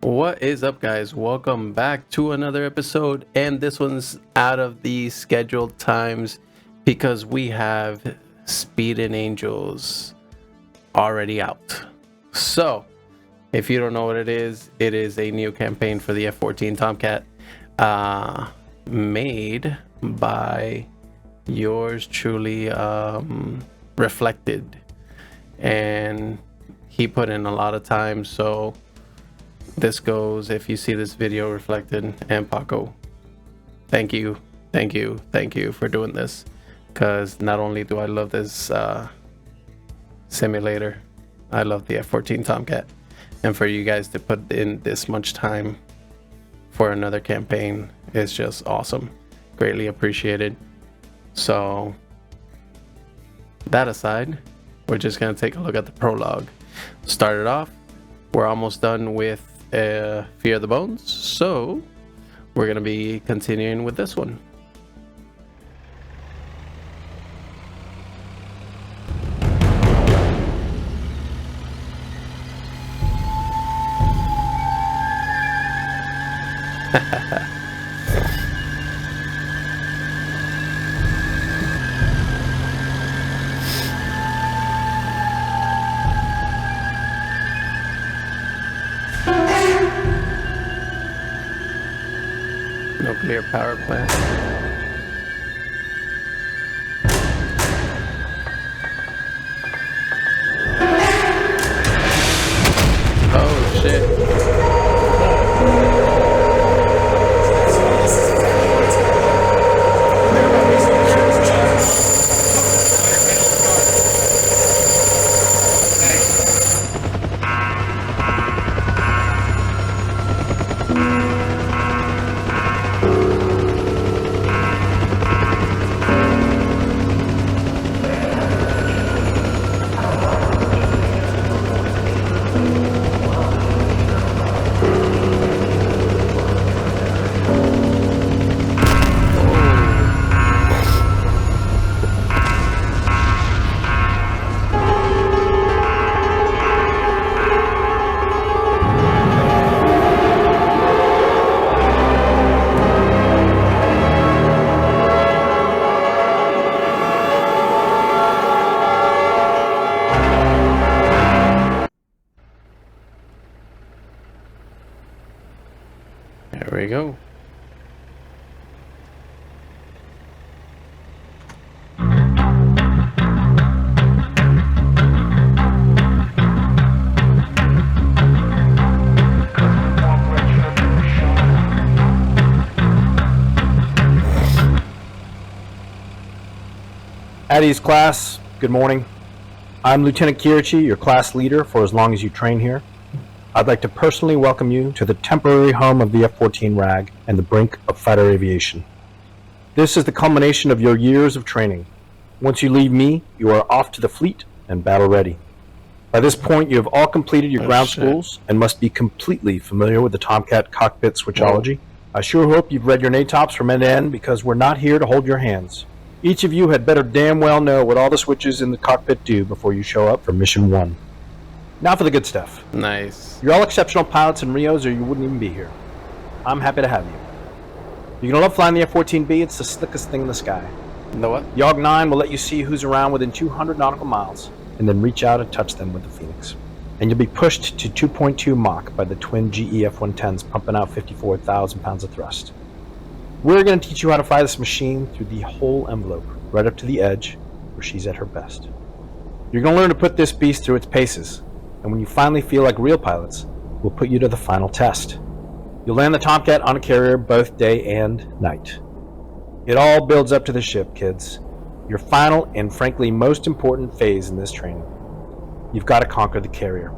What is up, guys? Welcome back to another episode, and this one's out of the scheduled times because we have Speed and Angels already out. So if you don't know what it is a new campaign for the F-14 TOMCAT made by yours truly, Reflected, and he put in a lot of time. So this goes, if you see this video, Reflected and Paco, thank you for doing this, because not only do I love this simulator, I love the F-14 TOMCAT, and for you guys to put in this much time for another campaign is just awesome. Greatly appreciated. So that aside, we're just gonna take a look at the prologue. Started off, we're almost done with Fear the Bones, so we're gonna be continuing with this one. Nuclear power plant. Oh shit. There we go. At ease, class. Good morning. I'm Lieutenant Kirichi, your class leader for as long as you train here. I'd like to personally welcome you to the temporary home of the F-14 RAG and the brink of fighter aviation. This is the culmination of your years of training. Once you leave me, you are off to the fleet and battle ready. By this point, you have all completed your ground schools and must be completely familiar with the TOMCAT cockpit switchology. I sure hope you've read your NATOPS from end to end, because we're not here to hold your hands. Each of you had better damn well know what all the switches in the cockpit do before you show up for Mission 1. Now for the good stuff. Nice. You're all exceptional pilots and Rios, or you wouldn't even be here. I'm happy to have you. You're gonna love flying the F-14B. It's the slickest thing in the sky. You know what? The AUG-9 will let you see who's around within 200 nautical miles, and then reach out and touch them with the Phoenix. And you'll be pushed to 2.2 Mach by the twin GE F-110s pumping out 54,000 pounds of thrust. We're going to teach you how to fly this machine through the whole envelope, right up to the edge, where she's at her best. You're going to learn to put this beast through its paces, and when you finally feel like real pilots, we'll put you to the final test. You'll land the TOMCAT on a carrier both day and night. It all builds up to the ship, kids. Your final and frankly most important phase in this training. You've got to conquer the carrier.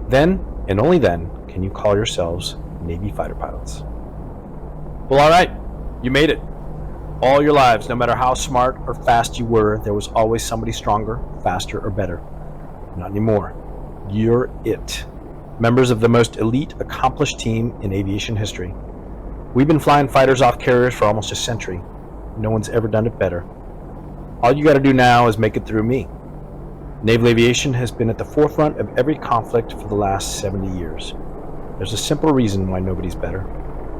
Then, and only then, can you call yourselves Navy fighter pilots. Well, alright. You made it. All your lives, no matter how smart or fast you were, there was always somebody stronger, faster, or better. Not anymore. You're it. Members of the most elite, accomplished team in aviation history. We've been flying fighters off carriers for almost a century. No one's ever done it better. All you gotta do now is make it through me. Naval aviation has been at the forefront of every conflict for the last 70 years. There's a simple reason why nobody's better.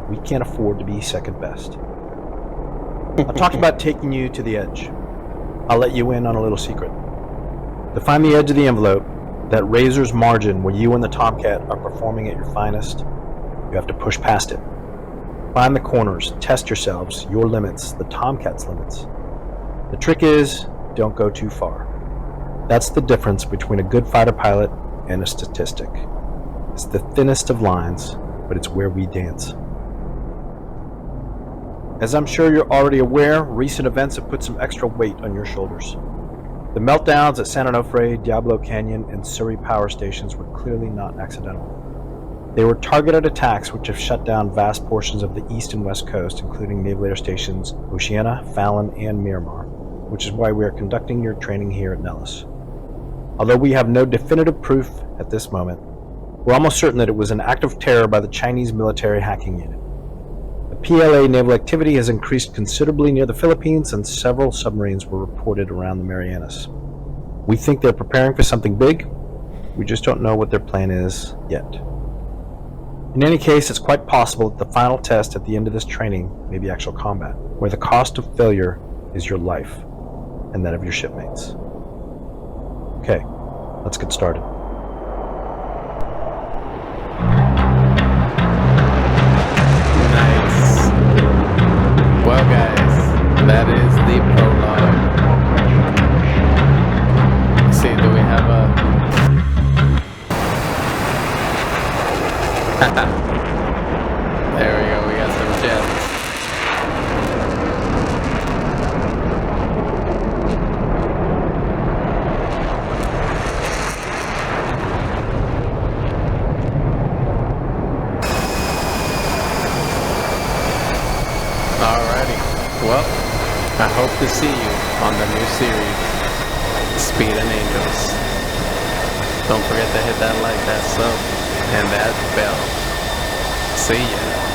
We can't afford to be second best. I talked about taking you to the edge. I'll let you in on a little secret. To find the edge of the envelope, that razor's margin where you and the Tomcat are performing at your finest, you have to push past it. Find the corners, test yourselves, your limits, the Tomcat's limits. The trick is, don't go too far. That's the difference between a good fighter pilot and a statistic. It's the thinnest of lines, but it's where we dance. As I'm sure you're already aware, recent events have put some extra weight on your shoulders. The meltdowns at San Onofre, Diablo Canyon, and Surrey power stations were clearly not accidental. They were targeted attacks which have shut down vast portions of the east and west coast, including naval air stations Oceana, Fallon, and Miramar, which is why we are conducting your training here at Nellis. Although we have no definitive proof at this moment, we're almost certain that it was an act of terror by the Chinese military hacking unit. The PLA naval activity has increased considerably near the Philippines, and several submarines were reported around the Marianas. We think they're preparing for something big. We just don't know what their plan is yet. In any case, it's quite possible that the final test at the end of this training may be actual combat, where the cost of failure is your life and that of your shipmates. Okay, let's get started. Nice. Well, guys, that is the prologue. Let's see, do we have a... There we go, we got some gems. Alrighty, well, I hope to see you on the new series, Speed and Angels. Don't forget to hit that like, that sub, and that bell. See ya.